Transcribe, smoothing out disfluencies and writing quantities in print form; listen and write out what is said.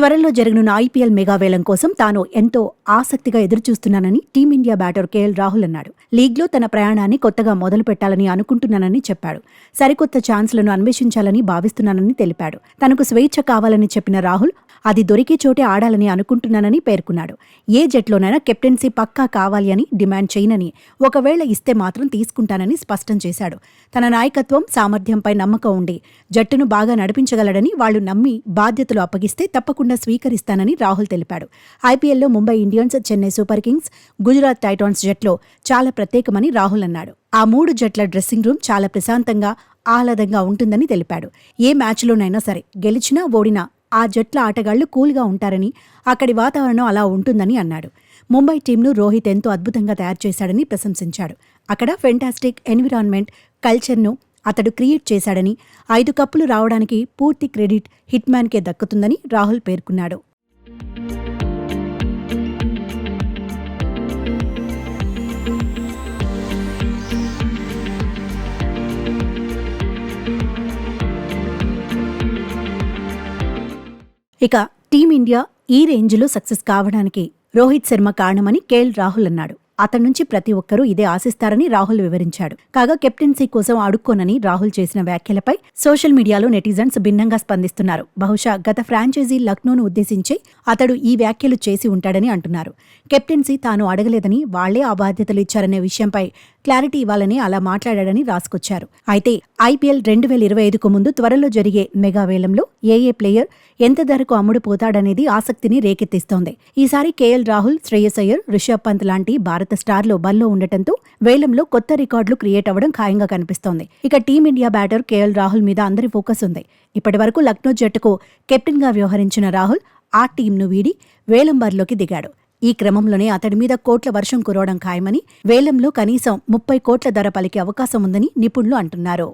త్వరలో జరగనున్న IPL mega వేలం కోసం తాను ఎంతో ఆసక్తిగా ఎదురుచూస్తున్నానని టీమిండియా బ్యాటర్ కేఎల్ రాహుల్ అన్నాడు. లీగ్లో తన ప్రయాణాన్ని కొత్తగా మొదలు పెట్టాలని అనుకుంటున్నానని చెప్పాడు. సరికొత్త ఛాన్స్లను అన్వేషించాలని భావిస్తున్నానని తెలిపాడు. తనకు స్వేచ్ఛ కావాలని చెప్పిన రాహుల్ అది దొరికే చోటే ఆడాలని అనుకుంటున్నానని పేర్కొన్నాడు. ఏ జట్లోనైనా కెప్టెన్సీ పక్కా కావాలి అని డిమాండ్ చేయనని, ఒకవేళ ఇస్తే మాత్రం తీసుకుంటానని స్పష్టం చేశాడు. తన నాయకత్వం, సామర్థ్యంపై నమ్మకం ఉండి జట్టును బాగా నడిపించగలడని, వాళ్లు నమ్మి బాధ్యతలు అప్పగిస్తే తప్పకుండా స్వీకరిస్తానని రాహుల్ తెలిపాడు. ఐపీఎల్లో Mumbai Indians, Chennai Super Kings, Gujarat Titans జట్లో చాలా ప్రత్యేకమని రాహుల్ అన్నాడు. ఆ 3 జట్ల డ్రెస్సింగ్ రూమ్ చాలా ప్రశాంతంగా, ఆహ్లాదంగా ఉంటుందని తెలిపాడు. ఏ మ్యాచ్లోనైనా సరే గెలిచినా ఓడినా ఆ జట్ల ఆటగాళ్లు కూల్గా ఉంటారని, అక్కడి వాతావరణం అలా ఉంటుందని అన్నాడు. ముంబై టీంను రోహిత్ ఎంతో అద్భుతంగా తయారు చేశాడని ప్రశంసించాడు. అక్కడ ఫెంటాస్టిక్ ఎన్విరాన్మెంట్, కల్చర్ను అతడు క్రియేట్ చేశాడని, 5 కప్పులు రావడానికి పూర్తి క్రెడిట్ హిట్మ్యాన్కే దక్కుతుందని రాహుల్ పేర్కొన్నాడు. ఇక టీమిండియా ఈ రేంజ్లో సక్సెస్ కావడానికి రోహిత్ శర్మ కారణమని కేఎల్ రాహుల్ అన్నాడు. అతడి నుంచి ప్రతి ఒక్కరూ ఇదే ఆశిస్తారని రాహుల్ వివరించాడు. కాగా కెప్టెన్సీ కోసం అడుక్కోనని రాహుల్ చేసిన వ్యాఖ్యలపై సోషల్ మీడియాలో నెటిజన్స్ భిన్నంగా స్పందిస్తున్నారు. బహుశా గత ఫ్రాంచైజీ లక్నోను ఉద్దేశించి అతడు ఈ వ్యాఖ్యలు చేసి ఉంటాడని అంటున్నారు. కెప్టెన్సీ తాను అడగలేదని, వాళ్లే ఆ బాధ్యతలు ఇచ్చారనే విషయంపై క్లారిటీ ఇవ్వాలని అలా మాట్లాడాడని రాసుకొచ్చారు. అయితే ఐపీఎల్ 2025కు ముందు త్వరలో జరిగే మెగా వేలంలో ఏ ప్లేయర్ ఎంత ధరకు అమ్ముడుపోతాడనేది ఆసక్తిని రేకెత్తిస్తోంది. ఈసారి కేఎల్ రాహుల్, శ్రేయస్ అయ్యర్, రిషబ్ పంత్ లాంటి భారత స్టార్లు బరిలో ఉండటంతో వేలంలో కొత్త రికార్డులు క్రియేట్ అవ్వడం ఖాయంగా కనిపిస్తోంది. ఇక టీమిండియా బ్యాటర్ కేఎల్ రాహుల్ మీద అందరి ఫోకస్ ఉంది. ఇప్పటివరకు లక్నో జట్టుకు కెప్టెన్గా వ్యవహరించిన రాహుల్ ఆ టీంను వీడి వేలం బరిలోకి దిగాడు. ఈ క్రమంలోనే అతడి మీద కోట్ల వర్షం కురవడం ఖాయమని, వేలంలో కనీసం 30 కోట్ల ధర పలికే అవకాశం ఉందని నిపుణులు అంటున్నారు.